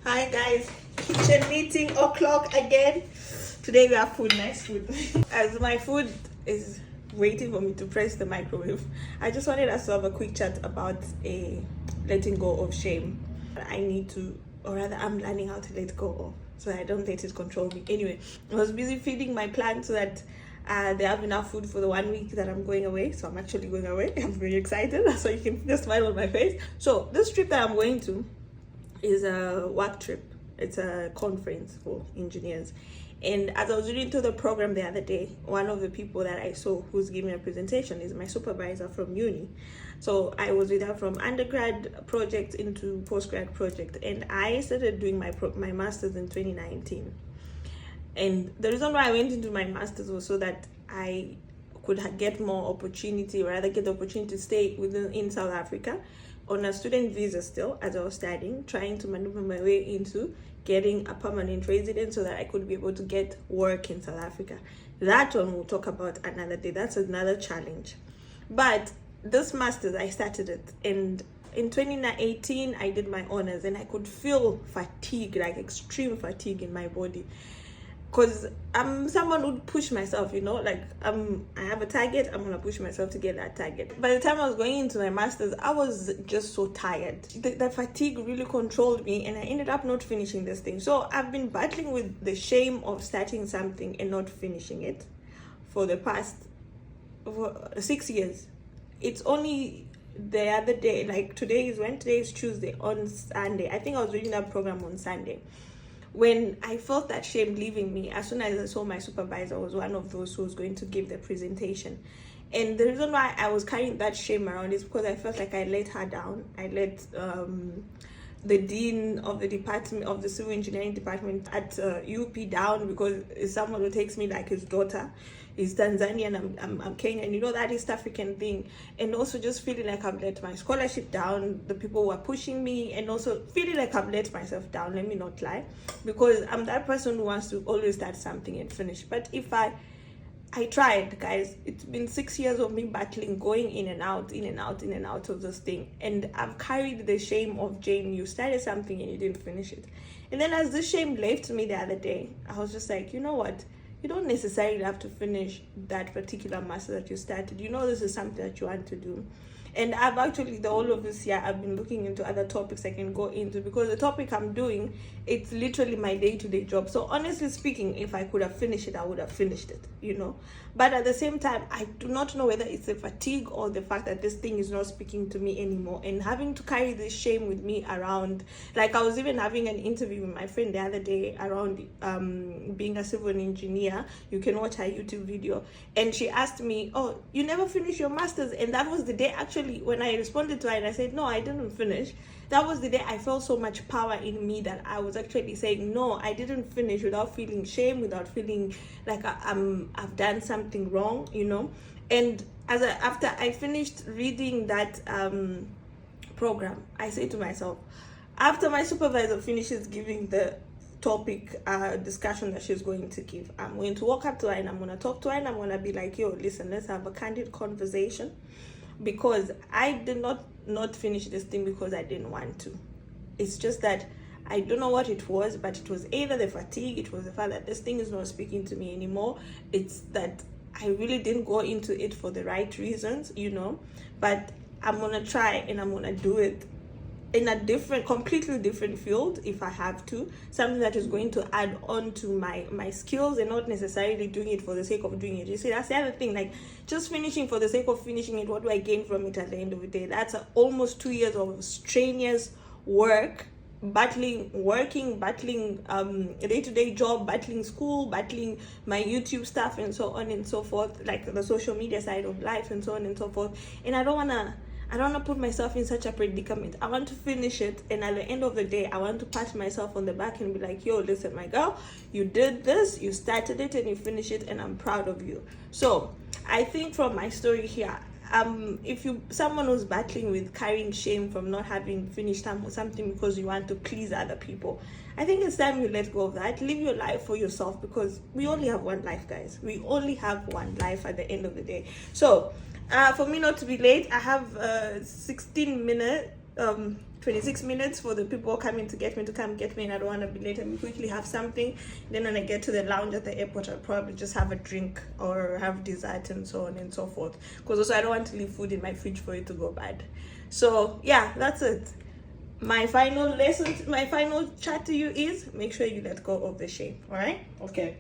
Hi guys, kitchen meeting o'clock again. Today we have food, nice food. As my food is waiting for me to press the microwave, I just wanted us to have a quick chat about a letting go of shame. I need to, or rather I'm learning how to let go of, so I don't let it control me. Anyway, I was busy feeding my plants so that they have enough food for the 1 week that I'm going away. So I'm actually going away. I'm very excited. So you can see the smile on my face. So this trip that I'm going to is a work trip. It's a conference for engineers. And as I was reading through the program the other day, one of the people that I saw who's giving a presentation is my supervisor from uni. So I was with her from undergrad project into postgrad project, and I started doing my master's in 2019. And the reason why I went into my master's was so that I could get more opportunity, or rather get the opportunity to stay in South Africa on a student visa still, as I was studying, trying to maneuver my way into getting a permanent residence so that I could be able to get work in South Africa. That one we'll talk about another day. That's another challenge. But this master's, I started it, and in 2018 I did my honors, and I could feel fatigue, like extreme fatigue in my body, because I'm someone who would push myself, like I have a target, I'm gonna push myself to get that target. By the time I was going into my master's, I was just so tired. The fatigue really controlled me, and I ended up not finishing this thing. So I've been battling with the shame of starting something and not finishing it for the past 6 years. It's only the other day, like today is Tuesday. On Sunday, I think I was reading that program on Sunday, when I felt that shame leaving me. As soon as I saw my supervisor was one of those who was going to give the presentation. And the reason why I was carrying that shame around is because I felt like I let her down. I let the dean of the department, of the civil engineering department at UP down, because it's someone who takes me like his daughter. He's Tanzanian, I'm Kenyan, that East African thing. And also just feeling like I've let my scholarship down, the people who are pushing me, and also feeling like I've let myself down, let me not lie, because I'm that person who wants to always start something and finish. But if I tried, guys. It's been 6 years of me battling, going in and out of this thing. And I've carried the shame of, Jane, you started something and you didn't finish it. And then as this shame left me the other day, I was just like, you know what? You don't necessarily have to finish that particular master that you started. This is something that you want to do. And I've actually, the whole of this year, I've been looking into other topics I can go into, because the topic I'm doing, it's literally my day-to-day job. So honestly speaking, if I could have finished it, I would have finished it, But at the same time, I do not know whether it's the fatigue or the fact that this thing is not speaking to me anymore, and having to carry this shame with me around. Like, I was even having an interview with my friend the other day around being a civil engineer. You can watch her YouTube video. And she asked me, oh, you never finished your master's? And that was the day, actually, when I responded to her and I said, no, I didn't finish. That was the day I felt so much power in me that I was actually saying, no, I didn't finish, without feeling shame, without feeling like I've done something wrong, And after I finished reading that program, I said to myself, after my supervisor finishes giving the topic discussion that she's going to give, I'm going to walk up to her and I'm going to talk to her, and I'm going to be like, yo, listen, let's have a candid conversation, because I did not finish this thing because I didn't want to. It's just that I don't know what it was, but it was either the fatigue, it was the fact that this thing is not speaking to me anymore. It's that I really didn't go into it for the right reasons, But I'm gonna try, and I'm gonna do it in a completely different field if I have to, something that is going to add on to my skills, and not necessarily doing it for the sake of doing it. You see, that's the other thing, like just finishing for the sake of finishing it. What do I gain from it at the end of the day? That's almost 2 years of strenuous work, battling day-to-day job, battling school, battling my YouTube stuff, and so on and so forth, like the social media side of life, and so on and so forth. And I don't want to put myself in such a predicament. I want to finish it, and at the end of the day, I want to pat myself on the back and be like, yo, listen, my girl, you did this, you started it, and you finished it, and I'm proud of you. So I think from my story here, if someone who's battling with carrying shame from not having finished something because you want to please other people, I think it's time you let go of that. Live your life for yourself, because we only have one life, guys. We only have one life at the end of the day. So for me not to be late, I have 16 minutes 26 minutes for the people coming to get me to come get me, and I don't want to be late. And quickly have something. Then when I get to the lounge at the airport, I'll probably just have a drink or have dessert and so on and so forth, because also I don't want to leave food in my fridge for it to go bad. So yeah, that's it. My final lesson, my final chat to you is make sure you let go of the shame. All right? Okay.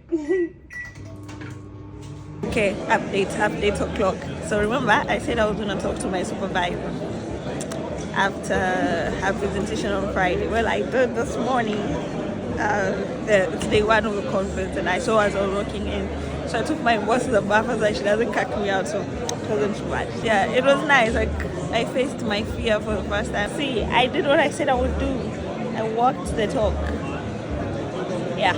Okay, update o'clock. So remember, I said I was gonna talk to my supervisor after her presentation on Friday. Well, I did this morning. It's day one of the conference, and I saw as I was walking in. So I took my boss to the buffer so she doesn't cut me out, so it wasn't too much. Yeah, it was nice. Like, I faced my fear for the first time. See, I did what I said I would do. I walked the talk. Yeah.